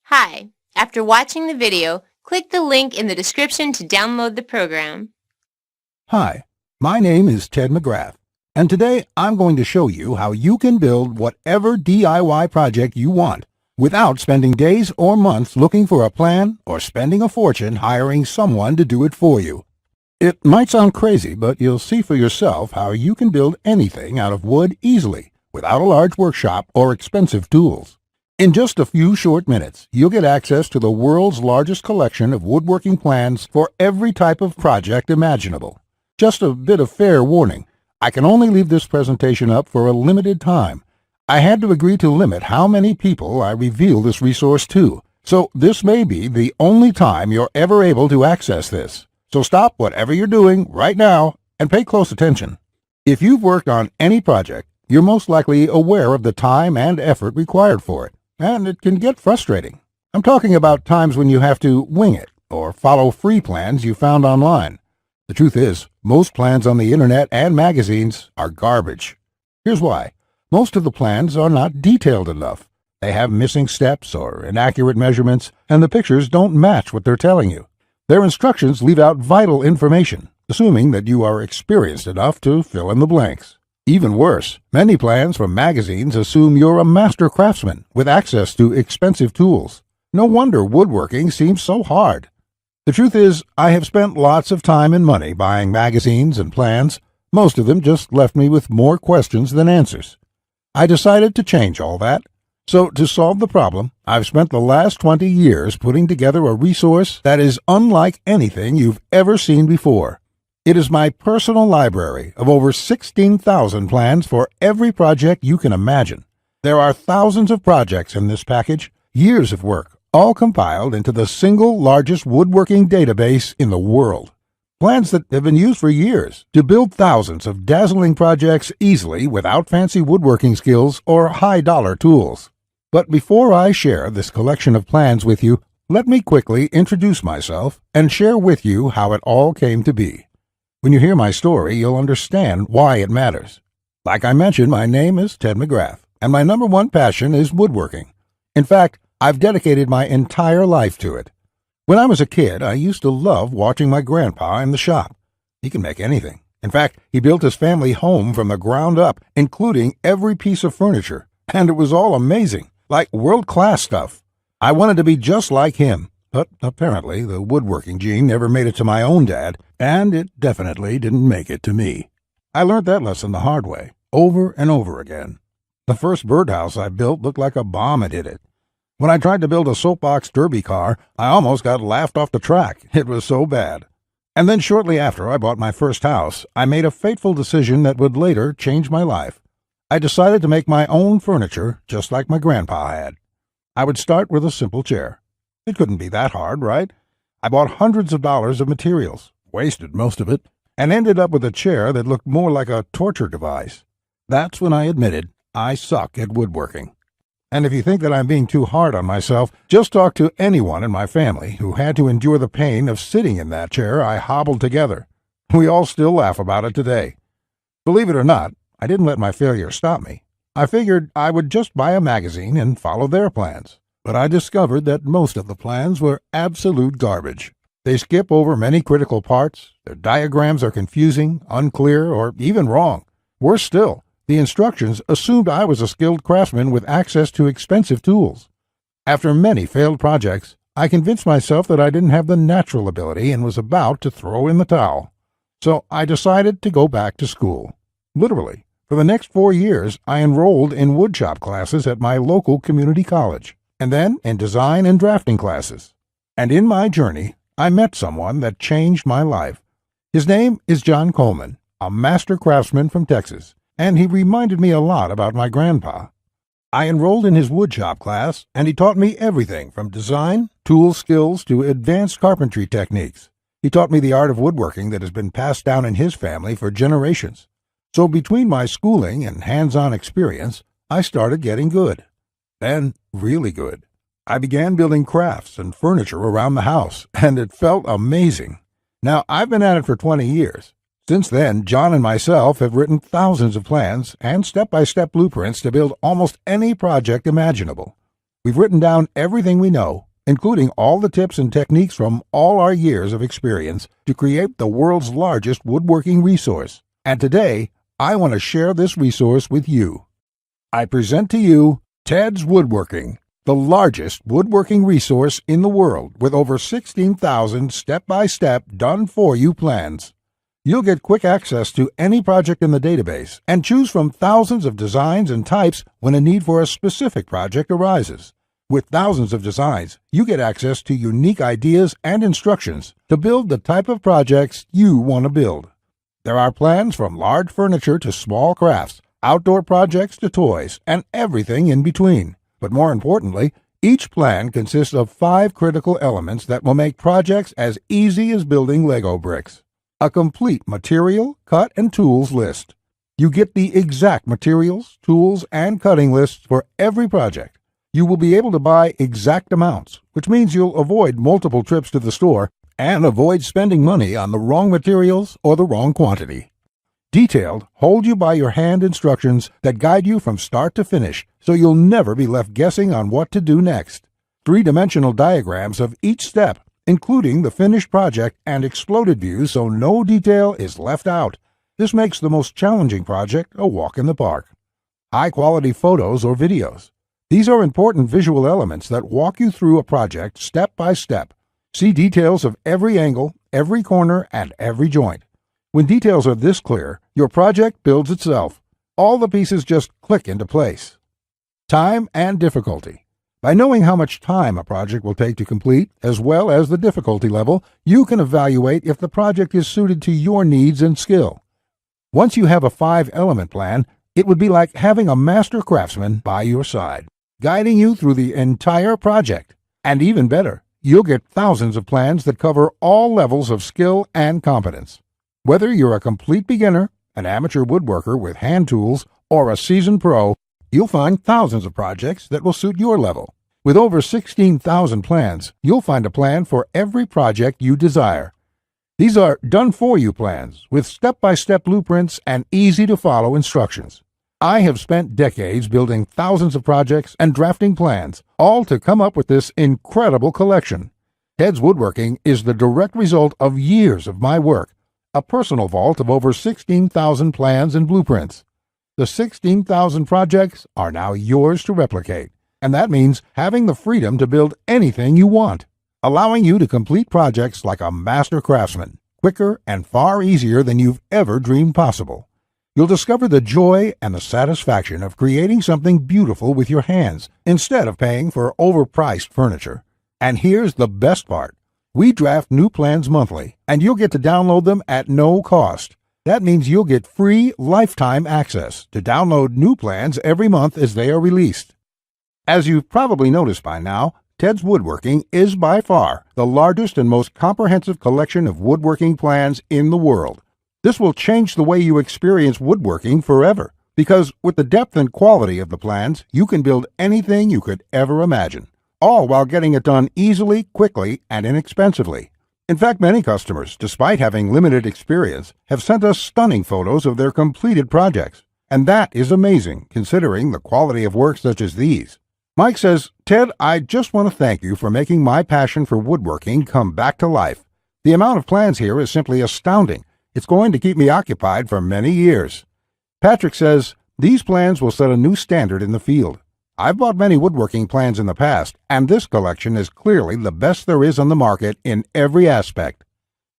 Hi, after watching the video, click the link in the description to download the program. Hi, my name is Ted McGrath, and today I'm going to show you how you can build whatever DIY project you want without spending days or months looking for a plan or spending a fortune hiring someone to do it for you. It might sound crazy, but you'll see for yourself how you can build anything out of wood easily without a large workshop or expensive tools. In just a few short minutes, you'll get access to the world's largest collection of woodworking plans for every type of project imaginable. Just a bit of fair warning, I can only leave this presentation up for a limited time. I had to agree to limit how many people I reveal this resource to, so this may be the only time you're ever able to access this. So stop whatever you're doing right now and pay close attention. If you've worked on any project, you're most likely aware of the time and effort required for it, and it can get frustrating. I'm talking about times when you have to wing it or follow free plans you found online. The truth is, most plans on the internet and magazines are garbage. Here's why. Most of the plans are not detailed enough. They have missing steps or inaccurate measurements, and the pictures don't match what they're telling you. Their instructions leave out vital information, assuming that you are experienced enough to fill in the blanks. Even worse, many plans from magazines assume you're a master craftsman with access to expensive tools. No wonder woodworking seems so hard. The truth is, I have spent lots of time and money buying magazines and plans. Most of them just left me with more questions than answers. I decided to change all that. So to solve the problem, I've spent the last 20 years putting together a resource that is unlike anything you've ever seen before. It is my personal library of over 16,000 plans for every project you can imagine. There are thousands of projects in this package, years of work, all compiled into the single largest woodworking database in the world. Plans that have been used for years to build thousands of dazzling projects easily without fancy woodworking skills or high-dollar tools. But before I share this collection of plans with you, let me quickly introduce myself and share with you how it all came to be. When you hear my story, you'll understand why it matters. Like I mentioned, my name is Ted McGrath, and my number one passion is woodworking. In fact, I've dedicated my entire life to it. When I was a kid, I used to love watching my grandpa in the shop. He can make anything. In fact, he built his family home from the ground up, including every piece of furniture, and it was all amazing, like world-class stuff. I wanted to be just like him, but apparently the woodworking gene never made it to my own dad, and it definitely didn't make it to me. I learned that lesson the hard way, over and over again. The first birdhouse I built looked like a bomb had hit it. When I tried to build a soapbox derby car, I almost got laughed off the track. It was so bad. And then shortly after I bought my first house, I made a fateful decision that would later change my life. I decided to make my own furniture just like my grandpa had. I would start with a simple chair. It couldn't be that hard, right? I bought hundreds of dollars of materials, wasted most of it, and ended up with a chair that looked more like a torture device. That's when I admitted I suck at woodworking. And if you think that I'm being too hard on myself, just talk to anyone in my family who had to endure the pain of sitting in that chair I hobbled together. We all still laugh about it today. Believe it or not, I didn't let my failure stop me. I figured I would just buy a magazine and follow their plans. But I discovered that most of the plans were absolute garbage. They skip over many critical parts, their diagrams are confusing, unclear, or even wrong. Worse still, the instructions assumed I was a skilled craftsman with access to expensive tools. After many failed projects, I convinced myself that I didn't have the natural ability and was about to throw in the towel. So I decided to go back to school. Literally, for the next 4 years, I enrolled in woodshop classes at my local community college, and then in design and drafting classes. And in my journey, I met someone that changed my life. His name is John Coleman, a master craftsman from Texas, and he reminded me a lot about my grandpa. I enrolled in his woodshop class, and he taught me everything from design, tool skills, to advanced carpentry techniques. He taught me the art of woodworking that has been passed down in his family for generations. So between my schooling and hands-on experience, I started getting good. Then, really good. I began building crafts and furniture around the house, and it felt amazing. Now, I've been at it for 20 years. Since then, John and myself have written thousands of plans and step-by-step blueprints to build almost any project imaginable. We've written down everything we know, including all the tips and techniques from all our years of experience to create the world's largest woodworking resource. And today, I want to share this resource with you. I present to you Ted's Woodworking, the largest woodworking resource in the world with over 16,000 step-by-step done-for-you plans. You'll get quick access to any project in the database and choose from thousands of designs and types when a need for a specific project arises. With thousands of designs, you get access to unique ideas and instructions to build the type of projects you want to build. There are plans from large furniture to small crafts, outdoor projects to toys, and everything in between. But more importantly, each plan consists of 5 critical elements that will make projects as easy as building Lego bricks. A complete material, cut, and tools list. You get the exact materials, tools, and cutting lists for every project. You will be able to buy exact amounts, which means you'll avoid multiple trips to the store and avoid spending money on the wrong materials or the wrong quantity. Detailed, hold-you-by-your-hand instructions that guide you from start to finish, so you'll never be left guessing on what to do next. 3-dimensional diagrams of each step, including the finished project and exploded views so no detail is left out. This makes the most challenging project a walk in the park. High-quality photos or videos. These are important visual elements that walk you through a project step by step. See details of every angle, every corner, and every joint. When details are this clear, your project builds itself. All the pieces just click into place. Time and difficulty. By knowing how much time a project will take to complete, as well as the difficulty level, you can evaluate if the project is suited to your needs and skill. Once you have a 5-element plan, it would be like having a master craftsman by your side, guiding you through the entire project. And even better, you'll get thousands of plans that cover all levels of skill and competence. Whether you're a complete beginner, an amateur woodworker with hand tools, or a seasoned pro, you'll find thousands of projects that will suit your level. With over 16,000 plans, you'll find a plan for every project you desire. These are done-for-you plans with step-by-step blueprints and easy-to-follow instructions. I have spent decades building thousands of projects and drafting plans, all to come up with this incredible collection. Ted's Woodworking is the direct result of years of my work, a personal vault of over 16,000 plans and blueprints. The 16,000 projects are now yours to replicate, and that means having the freedom to build anything you want, allowing you to complete projects like a master craftsman, quicker and far easier than you've ever dreamed possible. You'll discover the joy and the satisfaction of creating something beautiful with your hands instead of paying for overpriced furniture. And here's the best part. We draft new plans monthly, and you'll get to download them at no cost. That means you'll get free lifetime access to download new plans every month as they are released. As you've probably noticed by now, Ted's Woodworking is by far the largest and most comprehensive collection of woodworking plans in the world. This will change the way you experience woodworking forever, because with the depth and quality of the plans, you can build anything you could ever imagine, all while getting it done easily, quickly, and inexpensively. In fact, many customers, despite having limited experience, have sent us stunning photos of their completed projects. And that is amazing, considering the quality of work such as these. Mike says, "Ted, I just want to thank you for making my passion for woodworking come back to life. The amount of plans here is simply astounding. It's going to keep me occupied for many years." Patrick says, "These plans will set a new standard in the field. I've bought many woodworking plans in the past, and this collection is clearly the best there is on the market in every aspect."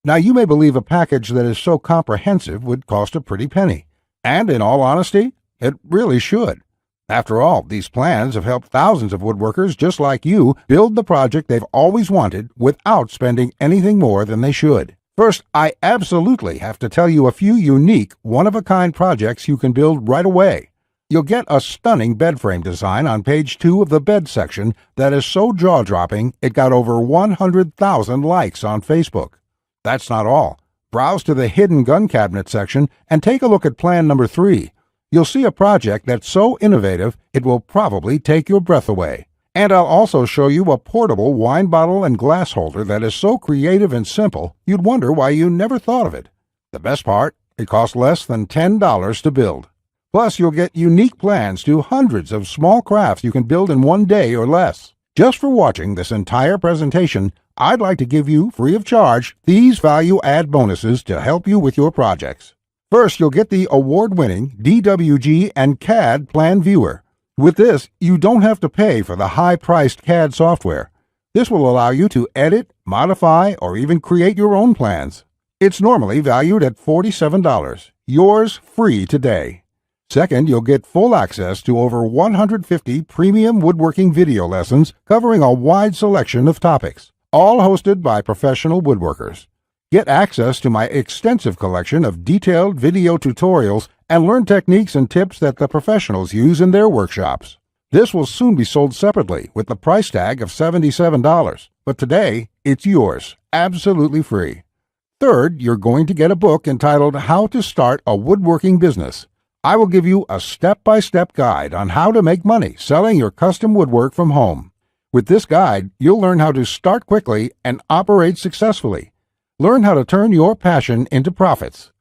Now, you may believe a package that is so comprehensive would cost a pretty penny. And in all honesty, it really should. After all, these plans have helped thousands of woodworkers just like you build the project they've always wanted without spending anything more than they should. First, I absolutely have to tell you a few unique, one-of-a-kind projects you can build right away. You'll get a stunning bed frame design on page 2 of the bed section that is so jaw-dropping it got over 100,000 likes on Facebook. That's not all. Browse to the hidden gun cabinet section and take a look at plan number 3. You'll see a project that's so innovative it will probably take your breath away. And I'll also show you a portable wine bottle and glass holder that is so creative and simple you'd wonder why you never thought of it. The best part, it costs less than $10 to build. Plus, you'll get unique plans to hundreds of small crafts you can build in one day or less. Just for watching this entire presentation, I'd like to give you, free of charge, these value-add bonuses to help you with your projects. First, you'll get the award-winning DWG and CAD Plan Viewer. With this, you don't have to pay for the high-priced CAD software. This will allow you to edit, modify, or even create your own plans. It's normally valued at $47. Yours free today. Second, you'll get full access to over 150 premium woodworking video lessons covering a wide selection of topics, all hosted by professional woodworkers. Get access to my extensive collection of detailed video tutorials and learn techniques and tips that the professionals use in their workshops. This will soon be sold separately with the price tag of $77, but today it's yours, absolutely free. Third, you're going to get a book entitled How to Start a Woodworking Business. I will give you a step-by-step guide on how to make money selling your custom woodwork from home. With this guide, you'll learn how to start quickly and operate successfully. Learn how to turn your passion into profits.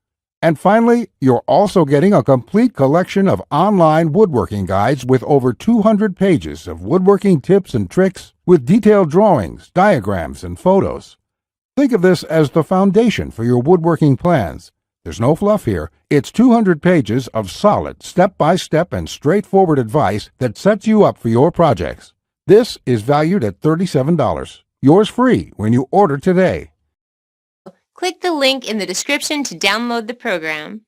And finally, you're also getting a complete collection of online woodworking guides with over 200 pages of woodworking tips and tricks with detailed drawings, diagrams, and photos. Think of this as the foundation for your woodworking plans. There's no fluff here. It's 200 pages of solid, step-by-step and straightforward advice that sets you up for your projects. This is valued at $37. Yours free when you order today. Click the link in the description to download the program.